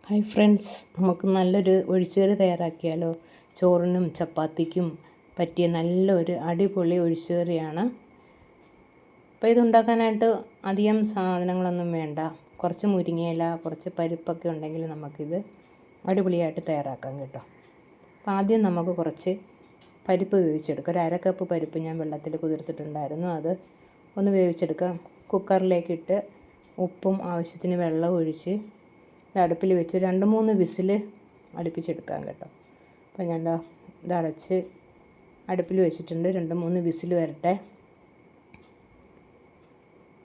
Hi friends, നമുക്ക് നല്ലൊരു ഒഴിച്ചുകറി തയ്യാറാക്കിയാലോ. ചോറിനും ചപ്പാത്തിക്കും പറ്റിയ നല്ലൊരു അടിപൊളി ഒഴിച്ചുകറിയാണ്. അപ്പോൾ ഇതുണ്ടാക്കാനായിട്ട് അധികം സാധനങ്ങളൊന്നും വേണ്ട. കുറച്ച് മുരിങ്ങയില, കുറച്ച് പരിപ്പൊക്കെ ഉണ്ടെങ്കിൽ നമുക്കിത് അടിപൊളിയായിട്ട് തയ്യാറാക്കാം കേട്ടോ. അപ്പോൾ ആദ്യം നമുക്ക് കുറച്ച് പരിപ്പ് വേവിച്ചെടുക്കാം. ഒരു 1/2 കപ്പ് പരിപ്പ് ഞാൻ വെള്ളത്തിൽ കുതിർത്തിട്ടുണ്ടായിരുന്നു. അത് ഒന്ന് വേവിച്ചെടുക്കാം. കുക്കറിലേക്കിട്ട് ഉപ്പും ആവശ്യത്തിന് വെള്ളം ഒഴിച്ച് അടുപ്പിൽ വെച്ച് 2-3 വിസിൽ അടുപ്പിച്ചെടുക്കാം കേട്ടോ. അപ്പോൾ ഞാൻ ഇത് അടച്ച് അടുപ്പിൽ വെച്ചിട്ടുണ്ട്. 2-3 വിസിൽ വരട്ടെ.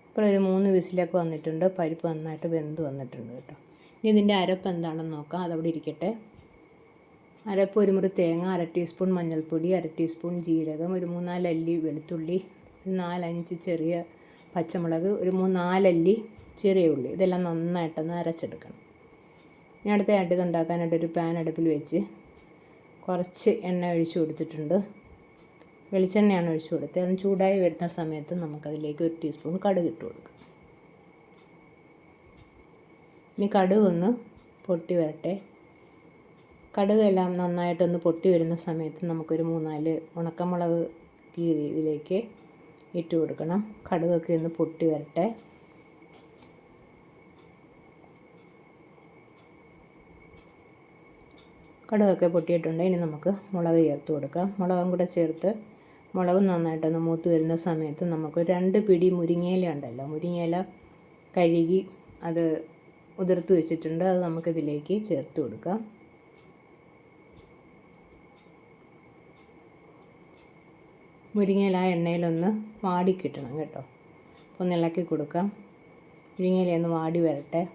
ഇപ്പോൾ ഒരു 3 വിസിലൊക്കെ വന്നിട്ടുണ്ട്. പരിപ്പ് നന്നായിട്ട് വെന്ത് വന്നിട്ടുണ്ട് കേട്ടോ. ഇനി ഇതിൻ്റെ അരപ്പ് എന്താണെന്ന് നോക്കാം. അതവിടെ ഇരിക്കട്ടെ. അരപ്പ്: 1 മുറി തേങ്ങ, 1/2 ടീസ്പൂൺ മഞ്ഞൾപ്പൊടി, 1/2 ടീസ്പൂൺ ജീരകം, ഒരു 3-4 അല്ലി വെളുത്തുള്ളി, 4-5 ചെറിയ പച്ചമുളക്, ഒരു 3-4 അല്ലി ചെറിയ ഉള്ളി. ഇതെല്ലാം നന്നായിട്ടൊന്ന് അരച്ചെടുക്കണം. ഇനി അടുത്തായിട്ട് ഇതുണ്ടാക്കാനായിട്ട് ഒരു പാൻ അടുപ്പിൽ വെച്ച് കുറച്ച് എണ്ണ ഒഴിച്ച് കൊടുത്തിട്ടുണ്ട്. വെളിച്ചെണ്ണയാണ് ഒഴിച്ച് കൊടുത്തത്. അത് ചൂടായി വരുന്ന സമയത്ത് നമുക്കതിലേക്ക് 1 ടീസ്പൂൺ കടുക് ഇട്ട് കൊടുക്കാം. ഇനി കടുക് ഒന്ന് പൊട്ടി വരട്ടെ. കടുകെല്ലാം നന്നായിട്ടൊന്ന് പൊട്ടി വരുന്ന സമയത്ത് നമുക്കൊരു 3-4 ഉണക്കമുളക് കീറി ഇതിലേക്ക് ഇട്ട് കൊടുക്കണം. കടുകൊക്കെ ഒന്ന് പൊട്ടി വരട്ടെ. കടുകൊക്കെ പൊട്ടിയിട്ടുണ്ട്. ഇനി നമുക്ക് മുളക് ചേർത്ത് കൊടുക്കാം. മുളകും കൂടെ ചേർത്ത് മുളക് നന്നായിട്ടൊന്ന് മൂത്ത് വരുന്ന സമയത്ത് നമുക്ക് 2 പിടി മുരിങ്ങയില ഉണ്ടല്ലോ, മുരിങ്ങയില കഴുകി അത് ഉതിർത്ത് വെച്ചിട്ടുണ്ട്. അത് നമുക്കിതിലേക്ക് ചേർത്ത് കൊടുക്കാം. മുരിങ്ങയില എണ്ണയിലൊന്ന് വാടി കിട്ടണം കേട്ടോ. ഒന്ന് ഇളക്കി കൊടുക്കാം. മുരിങ്ങയിലൊന്ന് വാടി വരട്ടെ.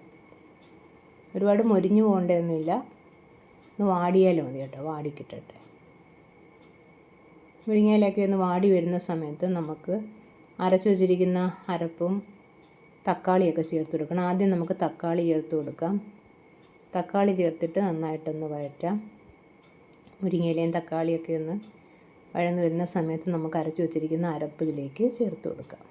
ഒരുപാട് മൊരിഞ്ഞു പോകേണ്ടതൊന്നുമില്ല, ഒന്ന് വാടിയാലും മതി കേട്ടോ. വാടിക്കിട്ടട്ടെ. മുരിങ്ങയിലൊക്കെ ഒന്ന് വാടി വരുന്ന സമയത്ത് നമുക്ക് അരച്ചു വച്ചിരിക്കുന്ന അരപ്പും തക്കാളിയൊക്കെ ചേർത്ത് കൊടുക്കണം. ആദ്യം നമുക്ക് തക്കാളി ചേർത്ത് കൊടുക്കാം. തക്കാളി ചേർത്തിട്ട് നന്നായിട്ടൊന്ന് വഴറ്റാം. മുരിങ്ങയിലയും തക്കാളിയൊക്കെ ഒന്ന് വഴന്ന് വരുന്ന സമയത്ത് നമുക്ക് അരച്ചു വച്ചിരിക്കുന്ന അരപ്പ് ഇതിലേക്ക് ചേർത്ത് കൊടുക്കാം.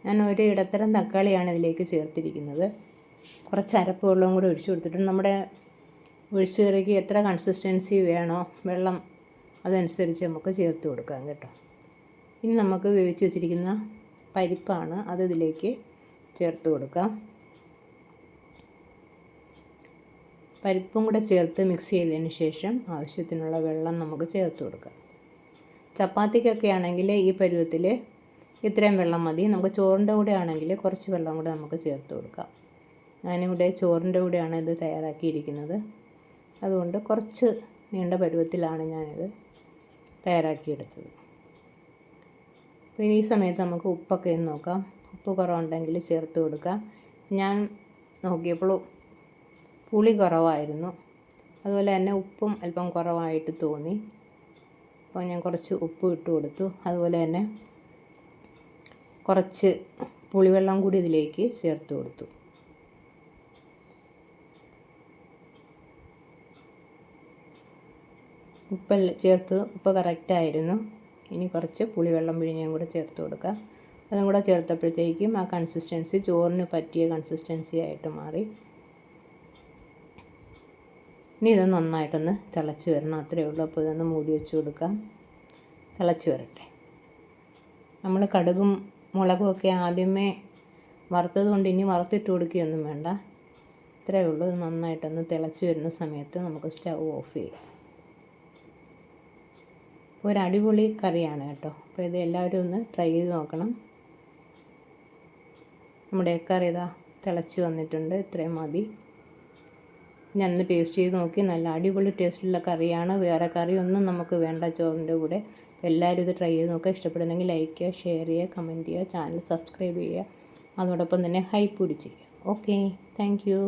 ഞാൻ ഒരു ഇടത്തരം തക്കാളിയാണ് ഇതിലേക്ക് ചേർത്തിരിക്കുന്നത്. കുറച്ച് അരപ്പ് വെള്ളവും കൂടി ഒഴിച്ചു കൊടുത്തിട്ടുണ്ട്. നമ്മുടെ ഒഴിച്ചുകറിക്ക് എത്ര കൺസിസ്റ്റൻസി വേണോ വെള്ളം അതനുസരിച്ച് നമുക്ക് ചേർത്ത് കൊടുക്കാം കേട്ടോ. ഇനി നമുക്ക് വേവിച്ച് വെച്ചിരിക്കുന്ന പരിപ്പാണ്, അത് ഇതിലേക്ക് ചേർത്ത് കൊടുക്കാം. പരിപ്പും കൂടെ ചേർത്ത് മിക്സ് ചെയ്തതിന് ശേഷം ആവശ്യത്തിനുള്ള വെള്ളം നമുക്ക് ചേർത്ത് കൊടുക്കാം. ചപ്പാത്തിക്കൊക്കെ ആണെങ്കിൽ ഈ പരുവത്തിൽ ഇത്രയും വെള്ളം മതി. നമുക്ക് ചോറിൻ്റെ കൂടെ ആണെങ്കിൽ കുറച്ച് വെള്ളം കൂടെ നമുക്ക് ചേർത്ത് കൊടുക്കാം. ഞാനിവിടെ ചോറിൻ്റെ കൂടെയാണ് ഇത് തയ്യാറാക്കിയിരിക്കുന്നത്. അതുകൊണ്ട് കുറച്ച് നീണ്ട പരുവത്തിലാണ് ഞാനിത് തയ്യാറാക്കിയെടുത്തത്. പിന്നെ ഈ സമയത്ത് നമുക്ക് ഉപ്പൊക്കെ ഒന്ന് നോക്കാം. ഉപ്പ് കുറവുണ്ടെങ്കിൽ ചേർത്ത് കൊടുക്കാം. ഞാൻ നോക്കിയപ്പോൾ പുളി കുറവായിരുന്നു, അതുപോലെ തന്നെ ഉപ്പും അല്പം കുറവായിട്ട് തോന്നി. അപ്പോൾ ഞാൻ കുറച്ച് ഉപ്പ് ഇട്ട് കൊടുത്തു. അതുപോലെ തന്നെ കുറച്ച് പുളിവെള്ളം കൂടി ഇതിലേക്ക് ചേർത്ത് കൊടുത്തു. ഉപ്പ് കറക്റ്റായിരുന്നു. ഇനി കുറച്ച് പുളിവെള്ളം പിഴിഞ്ഞും കൂടെ ചേർത്ത് കൊടുക്കാം. അതും കൂടെ ചേർത്തപ്പോഴത്തേക്കും ആ കൺസിസ്റ്റൻസി ചോറിന് പറ്റിയ കൺസിസ്റ്റൻസി ആയിട്ട് മാറി. ഇനി ഇത് നന്നായിട്ടൊന്ന് തിളച്ച് വരണം, അത്രയേ ഉള്ളൂ. അപ്പോൾ ഇതൊന്ന് മൂടി വെച്ച് കൊടുക്കാം. തിളച്ച് വരട്ടെ. നമ്മൾ കടുകും മുളകും ഒക്കെ ആദ്യമേ വറുത്തത് കൊണ്ട് ഇനി വറുത്തിട്ട് കൊടുക്കുകയൊന്നും വേണ്ട. ഇത്രയേ ഉള്ളൂ. ഇത് നന്നായിട്ടൊന്ന് തിളച്ച് വരുന്ന സമയത്ത് നമുക്ക് സ്റ്റൗ ഓഫ് ചെയ്യാം. ഒരു അടിപൊളി കറിയാണ് കേട്ടോ. അപ്പോൾ ഇത് എല്ലാവരും ഒന്ന് ട്രൈ ചെയ്ത് നോക്കണം. നമ്മുടെ കറി ഇതാ തിളച്ച് വന്നിട്ടുണ്ട്. ഇത്രയും മതി. ഞാനൊന്ന് ടേസ്റ്റ് ചെയ്ത് നോക്കി. നല്ല അടിപൊളി ടേസ്റ്റുള്ള കറിയാണ്. വേറെ കറിയൊന്നും നമുക്ക് വേണ്ട ചോറിൻ്റെ കൂടെ. അപ്പോൾ എല്ലാവരും ഇത് ട്രൈ ചെയ്ത് നോക്കുക. ഇഷ്ടപ്പെടുന്നെങ്കിൽ ലൈക്ക് ചെയ്യുക, ഷെയർ ചെയ്യുക, കമൻറ്റ് ചെയ്യുക, ചാനൽ സബ്സ്ക്രൈബ് ചെയ്യുക. അതോടൊപ്പം തന്നെ ഹൈപ്പ് കൂടി ചെയ്യുക. Okay, thank you.